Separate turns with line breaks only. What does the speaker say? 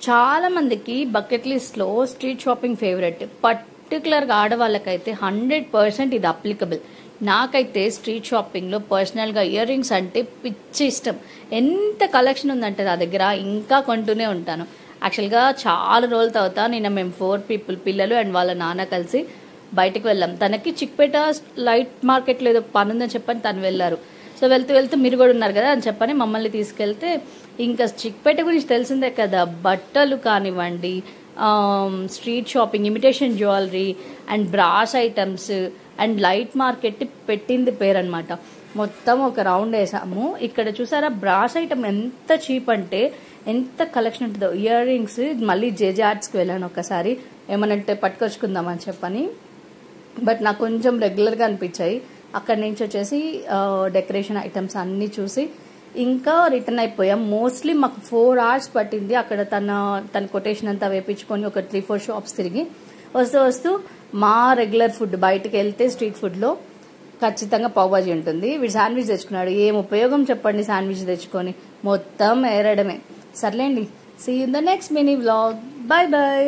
చాలా మందికి bucket list లో స్ట్రీట్ షాపింగ్ ఫేవరెట్. పర్టికులర్గా ఆడవాళ్ళకైతే 100% ఇది అప్లికబుల్. నాకైతే స్ట్రీట్ షాపింగ్ లో పర్సనల్ గా ఇయర్ రింగ్స్ అంటే పిచ్చి ఇష్టం. ఎంత కలెక్షన్ ఉందంటే నా దగ్గర ఇంకా కొంటూనే ఉంటాను. యాక్చువల్ గా చాలా రోజుల తర్వాత నిన్న మేము 4 పీపుల్, పిల్లలు అండ్ వాళ్ళ నాన్న కలిసి బయటకు వెళ్ళాం. తనకి చిక్పేట లైట్ మార్కెట్ లో ఏదో పని ఉందని చెప్పని తను వెళ్ళారు. సో వెళ్తూ వెళ్తూ మీరు కూడా ఉన్నారు కదా అని చెప్పని మమ్మల్ని తీసుకెళ్తే, ఇంకా చిక్పేట గురించి తెలిసిందే కదా, బట్టలు కానివ్వండి, street shopping, imitation jewellery and brass items and light market పెట్టింది పేరు అనమాట. మొత్తం ఒక రౌండ్ వేసాము. ఇక్కడ చూసారా బ్రాస్ ఐటమ్ ఎంత చీప్ అంటే ఎంత కలెక్షన్ ఉంటుందో. ఇయర్ రింగ్స్ మళ్ళీ జేజే ఆర్ట్స్కి వెళ్ళాను ఒకసారి, ఏమనంటే పట్టుకొచ్చుకుందామని చెప్పని. బట్ నాకు కొంచెం రెగ్యులర్గా అనిపించాయి. అక్కడి నుంచి వచ్చేసి డెకరేషన్ ఐటమ్స్ అన్నీ చూసి ఇంకా రిటర్న్ అయిపోయాం. మోస్ట్లీ మాకు 4 hours పట్టింది. అక్కడ తన కొటేషన్ అంతా వేపించుకొని ఒక 3-4 shops తిరిగి వస్తూ మా రెగ్యులర్ ఫుడ్ బయటకు వెళ్తే స్ట్రీట్ ఫుడ్లో ఖచ్చితంగా పావుబాజీ ఉంటుంది. వీడు శాండ్విచ్ తెచ్చుకున్నాడు. ఏం ఉపయోగం చెప్పండి శాండ్విచ్ తెచ్చుకొని, మొత్తం ఏరడమే. సర్లేండి, see you in the next mini vlog. Bye by.